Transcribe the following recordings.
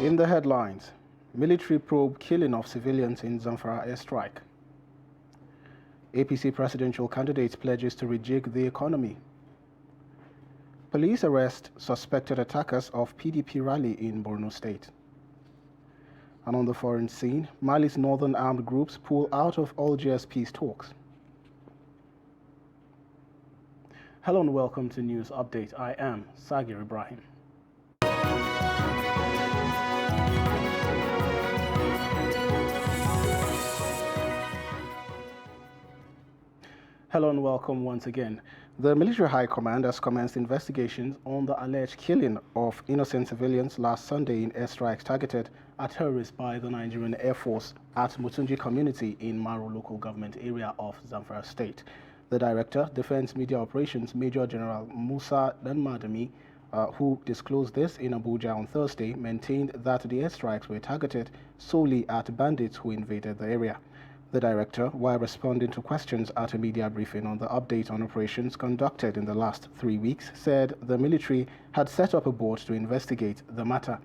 In the headlines, military probe killing of civilians in Zamfara airstrike. APC presidential candidate pledges to rejig the economy. Police arrest suspected attackers of PDP rally in Borno State. And on the foreign scene, Mali's northern armed groups pull out of Algiers peace talks. Hello and welcome to News Update. I am Sagir Ibrahim. Hello and welcome once again. The Military High Command has commenced investigations on the alleged killing of innocent civilians last Sunday in airstrikes targeted at terrorists by the Nigerian Air Force at Mutunji community in Maru local government area of Zamfara State. The Director, Defense Media Operations, Major General Musa Danmadami, who disclosed this in Abuja on Thursday, maintained that the airstrikes were targeted solely at bandits who invaded the area. The Director, while responding to questions at a media briefing on the update on operations conducted in the last 3 weeks, said the military had set up a board to investigate the matter.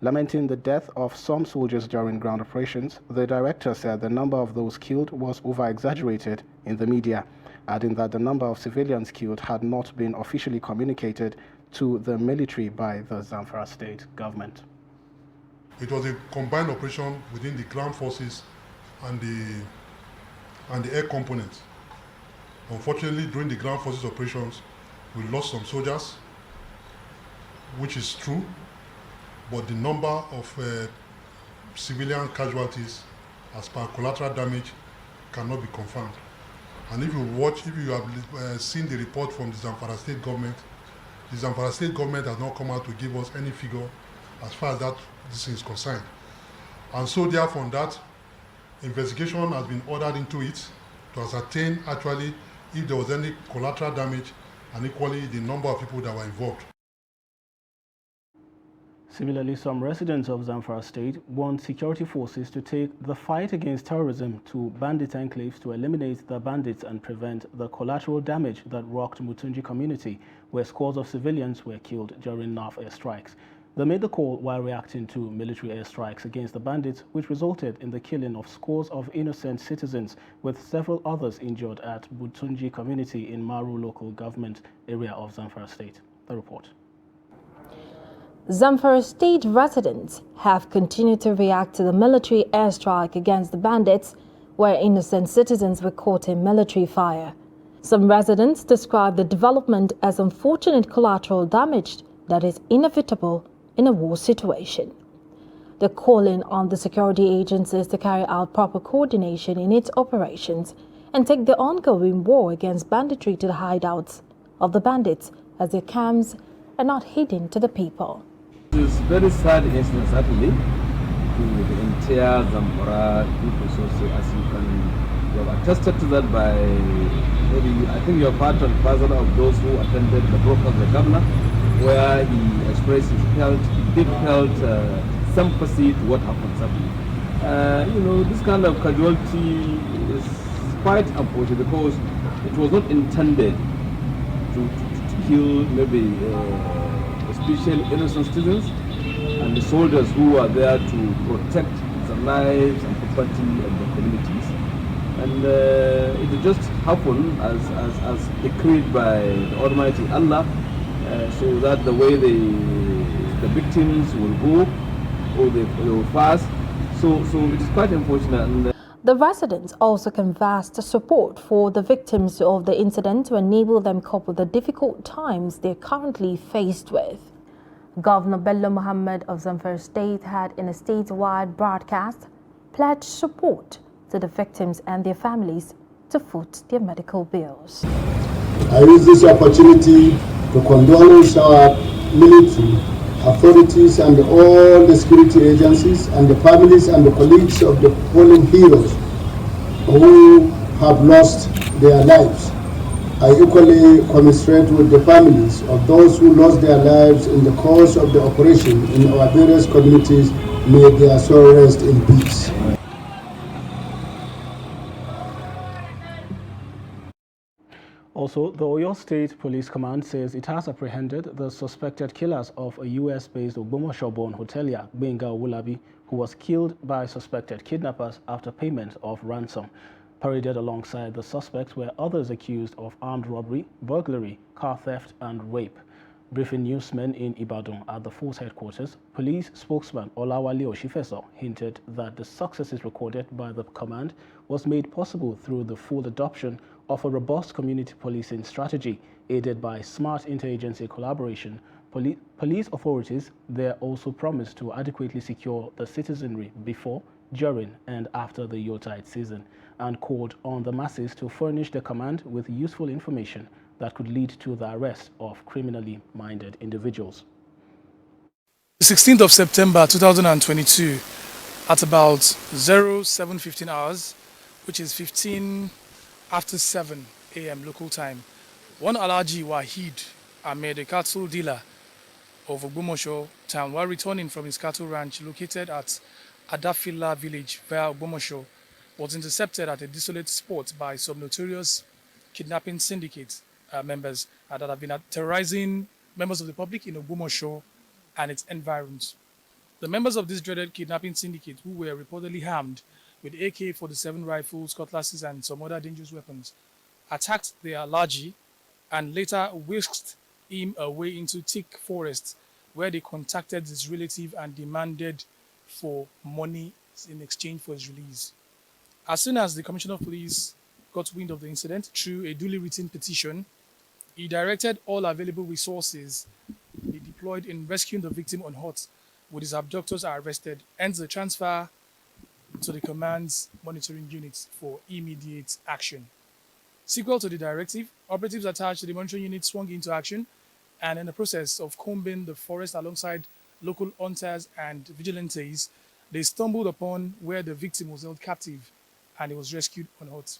Lamenting the death of some soldiers during ground operations, the Director said the number of those killed was over-exaggerated in the media, adding that the number of civilians killed had not been officially communicated to the military by the Zamfara State government. It was a combined operation within the ground forces and the air component. Unfortunately, during the ground forces operations, we lost some soldiers, which is true, but the number of civilian casualties as per collateral damage cannot be confirmed. And if you have seen the report from the Zamfara State government has not come out to give us any figure as far as this is concerned. And so therefore, on that, investigation has been ordered into it to ascertain actually if there was any collateral damage and equally the number of people that were involved. Similarly, some residents of Zamfara State want security forces to take the fight against terrorism to bandit enclaves to eliminate the bandits and prevent the collateral damage that rocked Mutunji community, where scores of civilians were killed during NAF airstrikes. They made the call while reacting to military airstrikes against the bandits, which resulted in the killing of scores of innocent citizens, with several others injured at Mutunji community in Maru local government area of Zamfara State. The report. Zamfara State residents have continued to react to the military airstrike against the bandits, where innocent citizens were caught in military fire. Some residents describe the development as unfortunate collateral damage that is inevitable in a war situation. They're calling on the security agencies to carry out proper coordination in its operations and take the ongoing war against banditry to the hideouts of the bandits, as their camps are not hidden to the people. It is very sad incident, certainly, to the entire Zamfara people. So as you have attested to that by maybe, I think you are part and parcel of those who attended the broker of the governor, where he expressed his deep felt sympathy to what happens happening. This kind of casualty is quite unfortunate because it was not intended to kill maybe especially innocent citizens and the soldiers who are there to protect the lives and property of the communities. And it just happened as decreed by the Almighty Allah, so that the way the victims will go or they will pass. So it is quite unfortunate. And, the residents also canvassed support for the victims of the incident to enable them cope with the difficult times they're currently faced with. Governor Bello Muhammad of Zamfara State had, in a statewide broadcast, pledged support to the victims and their families to foot their medical bills. I use this opportunity to condole our military authorities and all the security agencies and the families and the colleagues of the fallen heroes who have lost their lives. I equally commiserate with the families of those who lost their lives in the course of the operation in our various communities. May their soul rest in peace. Also, the Oyo State Police Command says it has apprehended the suspected killers of a US-based Ogbomoso-born hotelier, Gbenga Owolabi, who was killed by suspected kidnappers after payment of ransom. Paraded alongside the suspects were others accused of armed robbery, burglary, car theft, and rape. Briefing newsmen in Ibadan at the force headquarters, police spokesman Olawale Oshifeso hinted that the successes recorded by the command was made possible through the full adoption of a robust community policing strategy aided by smart interagency collaboration. Police authorities there also promised to adequately secure the citizenry before, during, and after the Yuletide season, and called on the masses to furnish the command with useful information that could lead to the arrest of criminally minded individuals. The 16th of September 2022, at about 07:15 hours, which is 15 after 7 a.m. local time, one Alhaji Wahid Ahmed, a cattle dealer of Ogbomoso town, while returning from his cattle ranch located at Adafila village via Ogbomoso, was intercepted at a desolate spot by some notorious kidnapping syndicate members that have been terrorizing members of the public in Ogbomoso and its environs. The members of this dreaded kidnapping syndicate, who were reportedly armed with AK-47 rifles, cutlasses, and some other dangerous weapons, attacked the Alhaji and later whisked him away into thick forest, where they contacted his relative and demanded for money in exchange for his release. As soon as the Commissioner of Police got wind of the incident through a duly written petition, he directed all available resources be deployed in rescuing the victim on hot, with his abductors arrested, hence the transfer to the command's monitoring units for immediate action. Sequel to the directive, operatives attached to the monitoring unit swung into action, and in the process of combing the forest alongside local hunters and vigilantes, they stumbled upon where the victim was held captive and he was rescued on hot.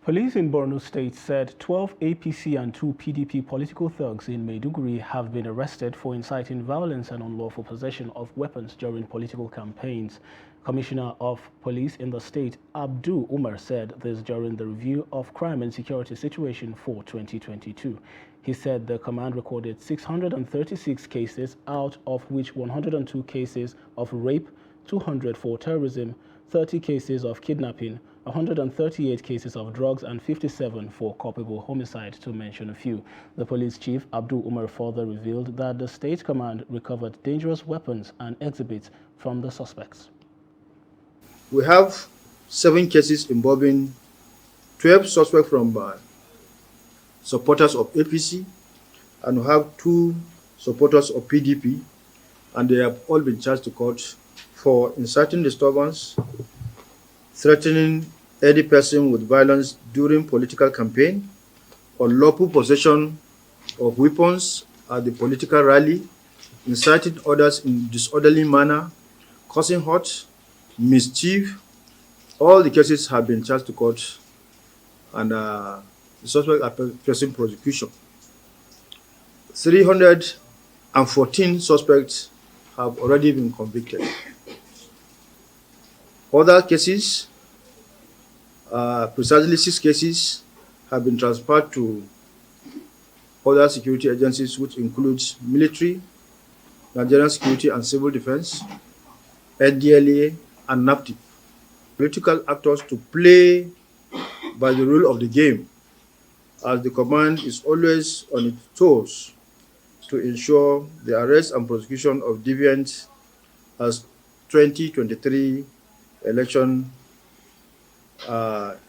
Police in Borno State said 12 APC and 2 PDP political thugs in Maiduguri have been arrested for inciting violence and unlawful possession of weapons during political campaigns. Commissioner of Police in the state, Abdul Umar, said this during the review of crime and security situation for 2022. He said the command recorded 636 cases, out of which 102 cases of rape, 200 for terrorism, 30 cases of kidnapping, 138 cases of drugs, and 57 for culpable homicide, to mention a few. The police chief, Abdul Umar, further revealed that the state command recovered dangerous weapons and exhibits from the suspects. We have 7 cases involving 12 suspects from supporters of APC, and we have 2 supporters of PDP, and they have all been charged to court for inciting disturbance, threatening any person with violence during political campaign, unlawful possession of weapons at the political rally, inciting others in disorderly manner, causing hurt, mischief. All the cases have been charged to court, and the suspects are facing prosecution. 314 suspects have already been convicted. Other cases, precisely 6 cases, have been transferred to other security agencies, which includes military, Nigerian Security and Civil Defense, NDLA, and NAPTIP. Political actors to play by the rule of the game, as the command is always on its toes to ensure the arrest and prosecution of deviants as 2023 election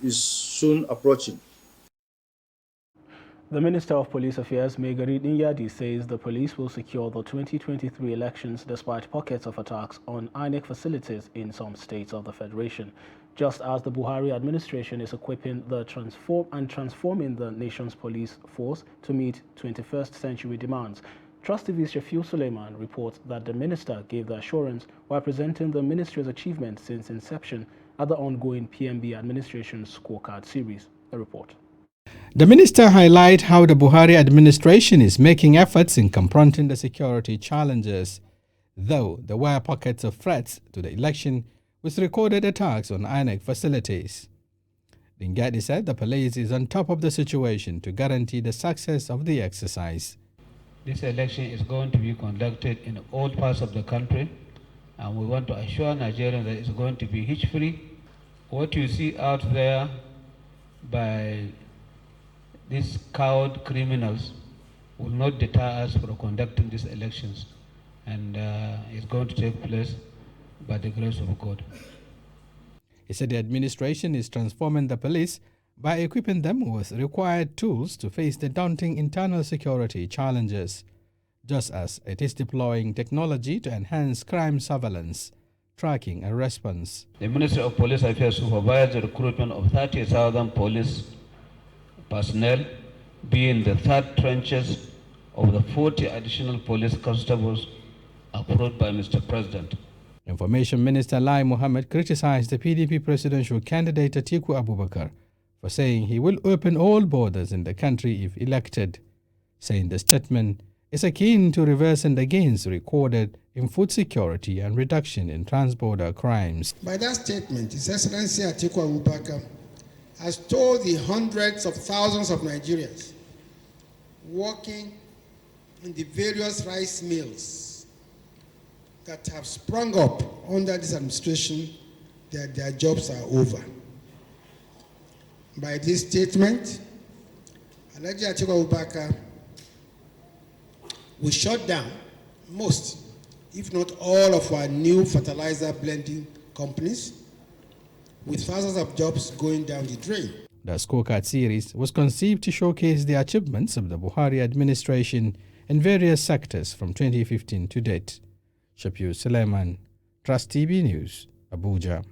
is soon approaching. The Minister of Police Affairs, Megari Ninyadi, says the police will secure the 2023 elections despite pockets of attacks on INEC facilities in some states of the Federation, just as the Buhari administration is equipping the transforming the nation's police force to meet 21st century demands. Trust TV's Shafiu Suleiman reports that the minister gave the assurance while presenting the ministry's achievements since inception at the ongoing PMB administration scorecard series. A report. The minister highlighted how the Buhari administration is making efforts in confronting the security challenges, though there were pockets of threats to the election with recorded attacks on INEC facilities. Dingadi said the police is on top of the situation to guarantee the success of the exercise. This election is going to be conducted in all parts of the country, and we want to assure Nigerians that it's going to be hitch-free. What you see out there by these cowed criminals will not deter us from conducting these elections, and it's going to take place by the grace of God. He said the administration is transforming the police by equipping them with required tools to face the daunting internal security challenges, just as it is deploying technology to enhance crime surveillance, tracking and response. The Ministry of Police Affairs supervised the recruitment of 30,000 police personnel, being the third trenches of the 40 additional police constables approved by Mr. President. Information Minister Lai Mohammed criticized the PDP presidential candidate Atiku Abubakar for saying he will open all borders in the country if elected, saying the statement is akin to reversing the gains recorded in food security and reduction in transborder crimes. By that statement, His Excellency Atiku Abubakar has told the hundreds of thousands of Nigerians working in the various rice mills that have sprung up under this administration that their jobs are over. By this statement, Alhaji Atiku Abubakar will shut down most, if not all, of our new fertilizer blending companies, with thousands of jobs going down the drain. The scorecard series was conceived to showcase the achievements of the Buhari administration in various sectors from 2015 to date. Shafiu Suleiman, Trust TV News, Abuja.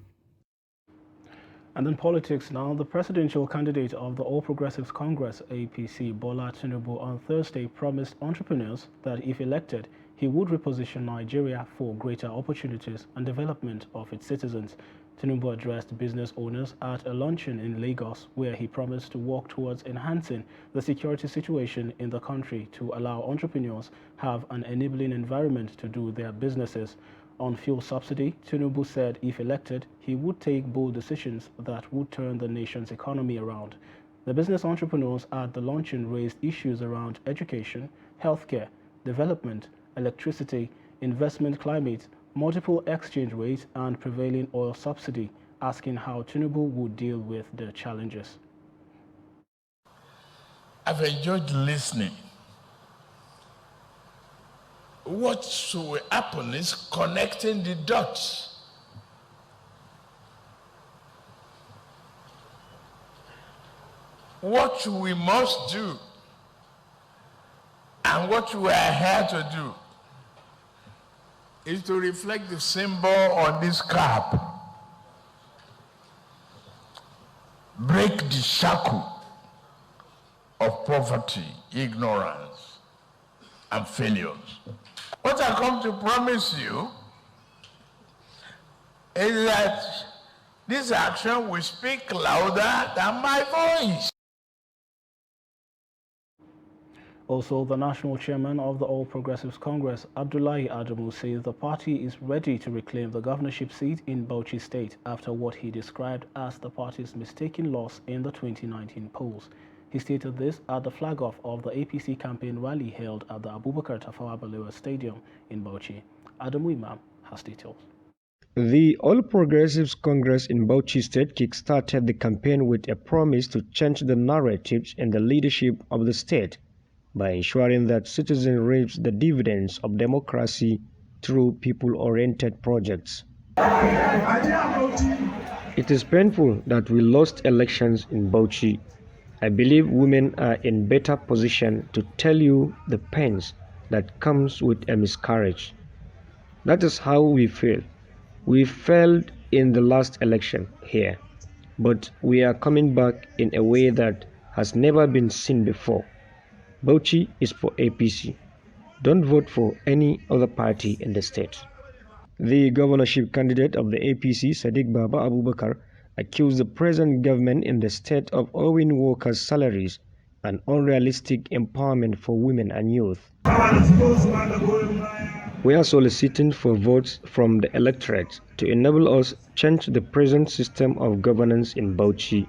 And in politics now, the presidential candidate of the All Progressives Congress, APC, Bola Tinubu, on Thursday promised entrepreneurs that if elected, he would reposition Nigeria for greater opportunities and development of its citizens. Tinubu addressed business owners at a luncheon in Lagos, where he promised to work towards enhancing the security situation in the country to allow entrepreneurs have an enabling environment to do their businesses. On fuel subsidy, Tinubu said if elected, he would take bold decisions that would turn the nation's economy around. The business entrepreneurs at the luncheon raised issues around education, healthcare, development, electricity, investment climate, multiple exchange rates, and prevailing oil subsidy, asking how Tinubu would deal with the challenges. I've enjoyed listening. What should happen is connecting the dots. What we must do and what we are here to do is to reflect the symbol on this cap. Break the shackle of poverty, ignorance, and failures. What I come to promise you is that this action will speak louder than my voice. Also, the national chairman of the All Progressives Congress, Abdullahi Adamu, says the party is ready to reclaim the governorship seat in Bauchi State after what he described as the party's mistaken loss in the 2019 polls. He stated this at the flag-off of the APC campaign rally held at the Abubakar Tafawa Balewa Stadium in Bauchi. Adamu Imam has details. The All Progressives Congress in Bauchi State kick-started the campaign with a promise to change the narratives in the leadership of the state by ensuring that citizens reap the dividends of democracy through people-oriented projects. It is painful that we lost elections in Bauchi. I believe women are in better position to tell you the pains that comes with a miscarriage. That is how we feel. We failed in the last election here, but we are coming back in a way that has never been seen before. Bauchi is for APC. Don't vote for any other party in the state. The governorship candidate of the APC, Sadiq Baba Abubakar, accused the present government in the state of owing workers' salaries and unrealistic empowerment for women and youth. We are soliciting for votes from the electorate to enable us change the present system of governance in Bauchi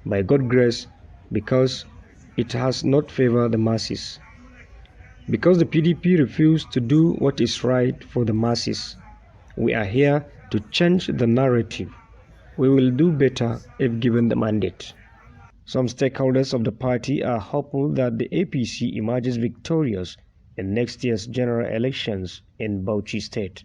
by God's grace, because it has not favored the masses. Because the PDP refused to do what is right for the masses, we are here to change the narrative. We will do better if given the mandate. Some stakeholders of the party are hopeful that the APC emerges victorious in next year's general elections in Bauchi State.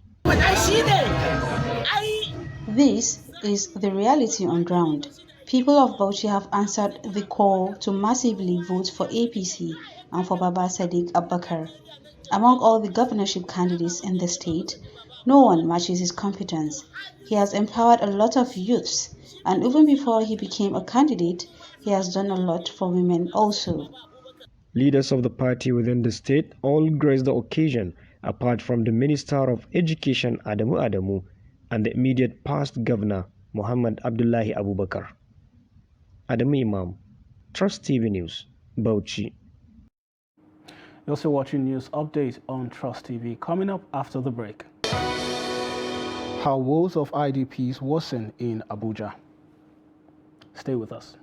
This is the reality on ground. People of Bauchi have answered the call to massively vote for APC and for Baba Sadiq Abubakar. Among all the governorship candidates in the state, no one matches his competence. He has empowered a lot of youths, and even before he became a candidate, he has done a lot for women also. Leaders of the party within the state all graced the occasion, apart from the Minister of Education Adamu Adamu and the immediate past governor Muhammad Abdullahi Abubakar. Adamu Imam, Trust TV News, Bauchi. You're also watching News Update on Trust TV. Coming up after the break. How woes of IDPs worsen in Abuja. Stay with us.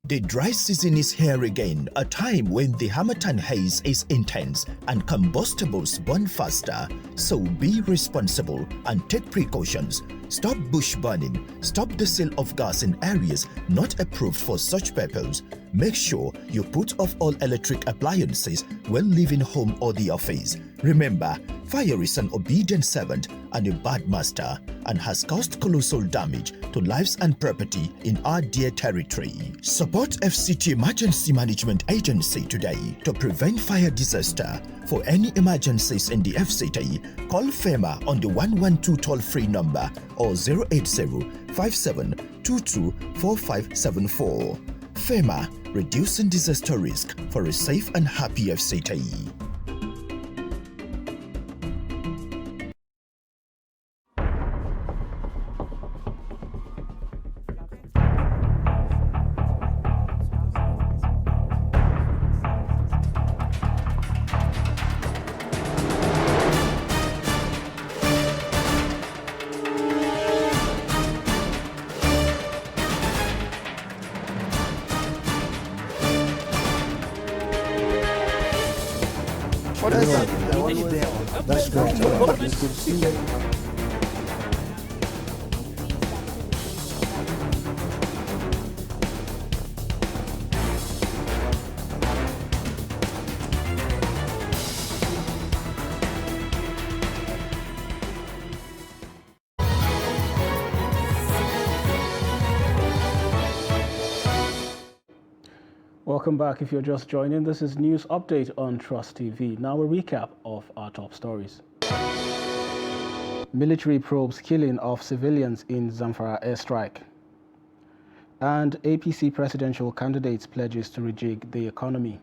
The dry season is here again, a time when the harmattan haze is intense and combustibles burn faster. So be responsible and take precautions. Stop bush burning. Stop the sale of gas in areas not approved for such purpose. Make sure you put off all electric appliances when leaving home or the office. Remember, fire is an obedient servant and a bad master, and has caused colossal damage to lives and property in our dear territory. Support FCT Emergency Management Agency today to prevent fire disaster. For any emergencies in the FCT, call FEMA on the 112 toll-free number or 080-5722-4574. FEMA, reducing disaster risk for a safe and happy FCT. That's great. It's good to see you. Welcome back. If you're just joining, this is News Update on Trust TV. Now a recap of our top stories. Military probes killing of civilians in Zamfara airstrike. And APC presidential candidates pledges to rejig the economy.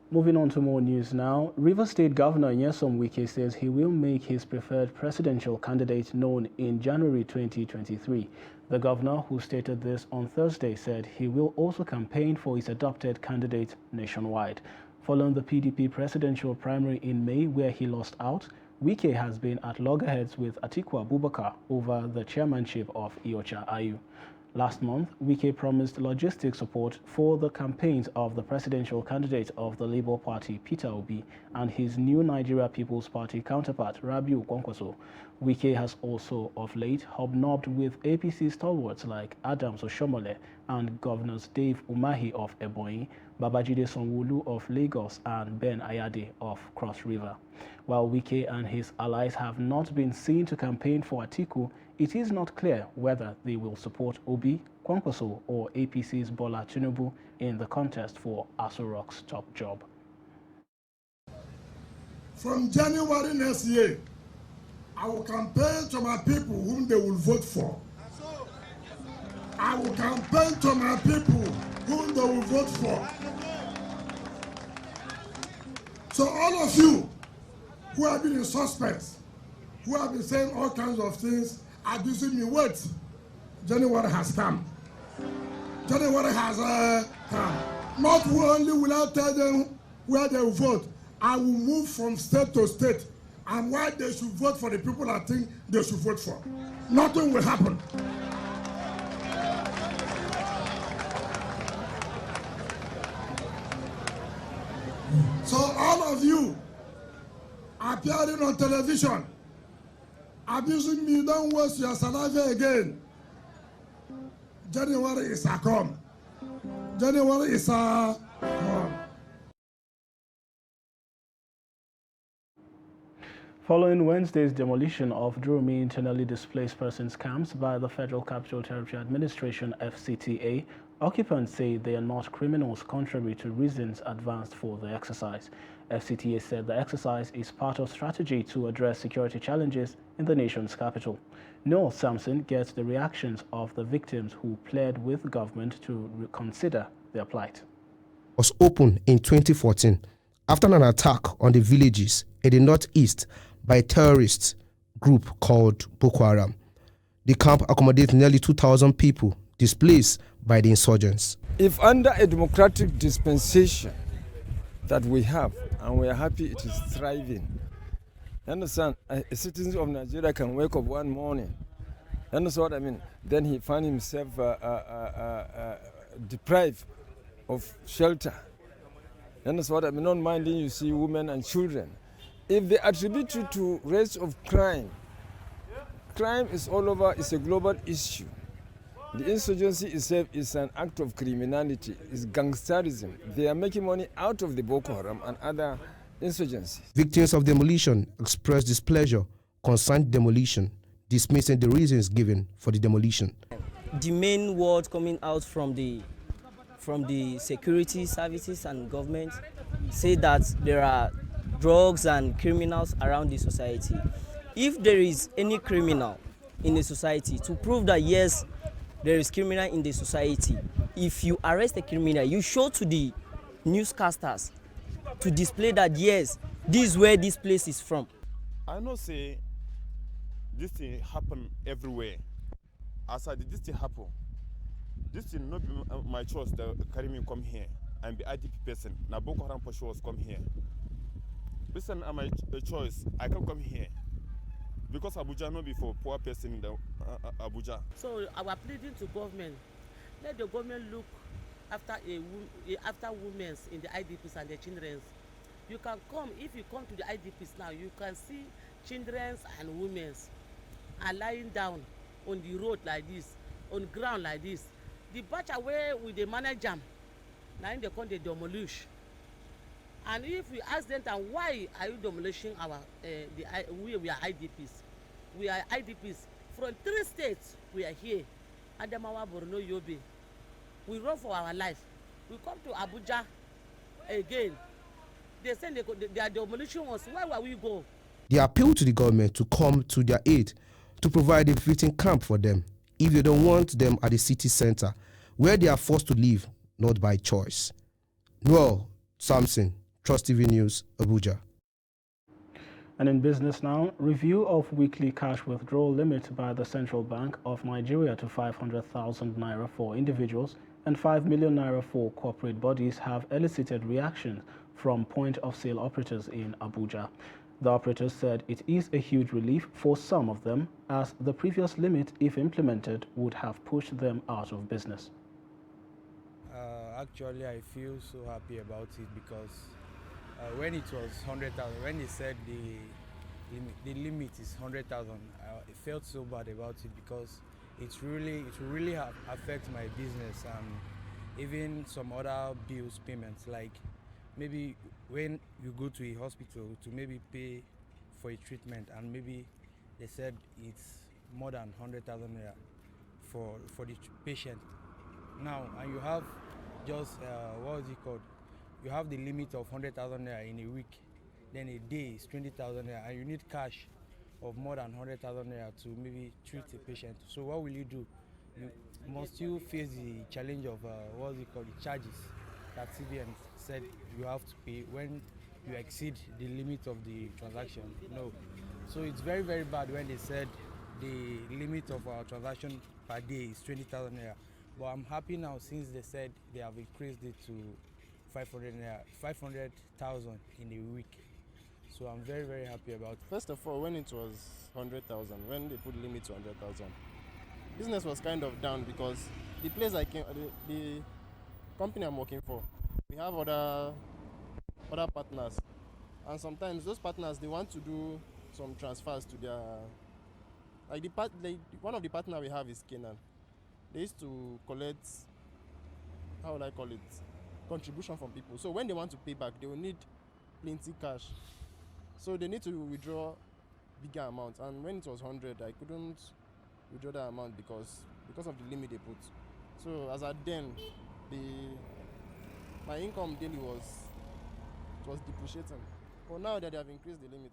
Moving on to more news now. Rivers State Governor Nyesom Wike says he will make his preferred presidential candidate known in January 2023. The governor, who stated this on Thursday, said he will also campaign for his adopted candidate nationwide. Following the PDP presidential primary in May, where he lost out, Wike has been at loggerheads with Atiku Abubakar over the chairmanship of Iocha Ayu. Last month, Wike promised logistic support for the campaigns of the presidential candidate of the Labour Party, Peter Obi, and his new Nigeria People's Party counterpart, Rabiu Kwankwaso. Wike has also, of late, hobnobbed with APC stalwarts like Adams Oshomole and Governors Dave Umahi of Ebonyi, Babajide Sanwo-Olu of Lagos, and Ben Ayade of Cross River. While Wike and his allies have not been seen to campaign for Atiku, it is not clear whether they will support Obi, Kwankwaso, or APC's Bola Tinubu in the contest for Aso Rock's top job. From January next year, I will campaign to my people whom they will vote for. I will campaign to my people whom they will vote for. So all of you who have been in suspense, who have been saying all kinds of things, accusing me, wait, January has come. January has come. Not only will I tell them where they will vote, I will move from state to state and why they should vote for the people I think they should vote for. Nothing will happen. So all of you appearing on television, abusing me, don't waste your saliva again. January is a come. January is a come. Following Wednesday's demolition of Durumi internally displaced persons camps by the Federal Capital Territory Administration (FCTA), occupants say they are not criminals, contrary to reasons advanced for the exercise. FCTA said the exercise is part of strategy to address security challenges in the nation's capital. Noel Samson gets the reactions of the victims who pled with government to reconsider their plight. Was opened in 2014 after an attack on the villages in the northeast by a terrorist group called Boko Haram. The camp accommodates nearly 2,000 people displaced by the insurgents. If under a democratic dispensation that we have, and we are happy it is thriving, you understand, a citizen of Nigeria can wake up one morning, you understand what I mean, then he find himself deprived of shelter. You understand what I mean, not minding you see women and children. If they attribute you to rates of crime, crime is all over, it's a global issue. The insurgency itself is an act of criminality, it's gangsterism. They are making money out of the Boko Haram and other insurgencies. Victims of demolition expressed displeasure concerning demolition, dismissing the reasons given for the demolition. The main word coming out from the security services and government say that there are drugs and criminals around the society. If there is any criminal in the society, to prove that yes, there is criminal in the society, if you arrest a criminal, you show to the newscasters to display that yes, this is where this place is from. I know say this thing happen everywhere. As I did this thing happen, this thing not be my choice that carry me come here and be IDP person. Now Boko Haram for sure come here. Listen, my choice. I can come here because Abuja not be for poor person in the Abuja. So our pleading to government, let the government look after after women in the IDPs and the children. You can come, if you come to the IDPs now, you can see children and women are lying down on the road like this, on ground like this. The batch away with the manager, now they come the demolish. And if we ask them, why are you demolishing our we are IDPs? We are IDPs from 3 states. We are here, Adamawa, Borno, Yobe. We run for our life. We come to Abuja again. They say they are demolishing us. Where will we go? They appeal to the government to come to their aid to provide a fitting camp for them if they don't want them at the city center, where they are forced to live, not by choice. Noel Samson, Trust TV News, Abuja. And in business now, review of weekly cash withdrawal limit by the Central Bank of Nigeria to 500,000 naira for individuals and 5 million naira for corporate bodies have elicited reactions from point-of-sale operators in Abuja. The operators said it is a huge relief for some of them, as the previous limit, if implemented, would have pushed them out of business. Actually, I feel so happy about it because when it was 100,000, when they said the limit is 100,000, I felt so bad about it because it really affect my business and even some other bills payments, like maybe when you go to a hospital to maybe pay for a treatment and maybe they said it's more than 100,000 naira for the patient now, and you have just what is it called? You have the limit of 100,000 naira in a week, then a day is 20,000 naira, and you need cash of more than 100,000 naira to maybe treat a patient. So what will you do? Must you face the challenge of what is it called? The charges that CBN said you have to pay when you exceed the limit of the transaction? No. So it's very, very bad when they said the limit of our transaction per day is 20,000 naira. But I'm happy now since they said they have increased it to 500,000 in a week. So I'm very, very happy about it. First of all, when it was 100,000, when they put the limit to 100,000, business was kind of down because the place I came, the company I'm working for, we have other partners, and sometimes those partners, they want to do some transfers to their, one of the partner we have is Kenan. They used to collect, how would I call it, contribution from people. So when they want to pay back, they will need plenty cash. So they need to withdraw bigger amounts. And when it was 100, I couldn't withdraw that amount because of the limit they put. So as at then, my income daily was depreciating. But now that they have increased the limit,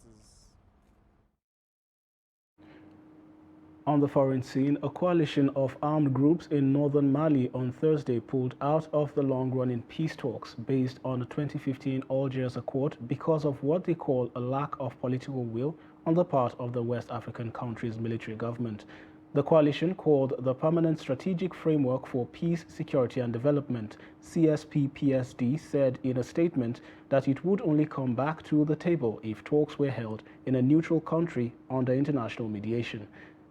On the foreign scene, a coalition of armed groups in northern Mali on Thursday pulled out of the long-running peace talks based on the 2015 Algiers Accord because of what they call a lack of political will on the part of the West African country's military government. The coalition, called the Permanent Strategic Framework for Peace, Security and Development, CSP-PSD, said in a statement that it would only come back to the table if talks were held in a neutral country under international mediation.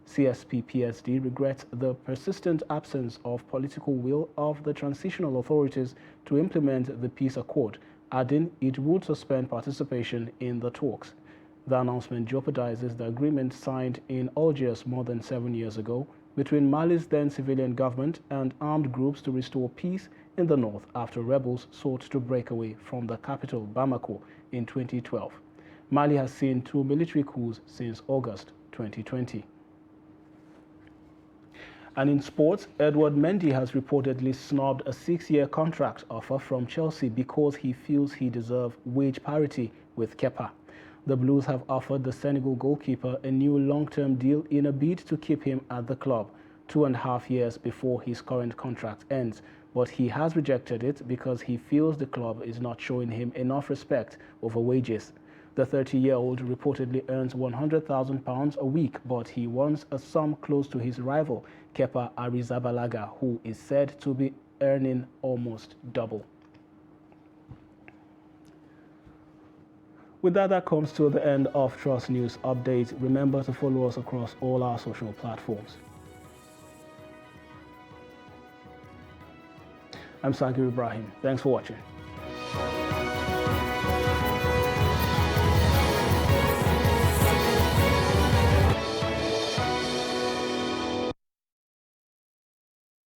CSP-PSD regrets the persistent absence of political will of the transitional authorities to implement the peace accord, adding it would suspend participation in the talks. The announcement jeopardizes the agreement signed in Algiers more than 7 years ago between Mali's then civilian government and armed groups to restore peace in the north after rebels sought to break away from the capital, Bamako, in 2012. Mali has seen 2 military coups since August 2020. And in sports, Edouard Mendy has reportedly snubbed a 6-year contract offer from Chelsea because he feels he deserves wage parity with Kepa. The Blues have offered the Senegal goalkeeper a new long-term deal in a bid to keep him at the club 2.5 years before his current contract ends, but he has rejected it because he feels the club is not showing him enough respect over wages. The 30-year-old reportedly earns £100,000 a week, but he wants a sum close to his rival, Kepa Arrizabalaga, who is said to be earning almost double. With that comes to the end of Trust News Update. Remember to follow us across all our social platforms. I'm Sagir Ibrahim. Thanks for watching.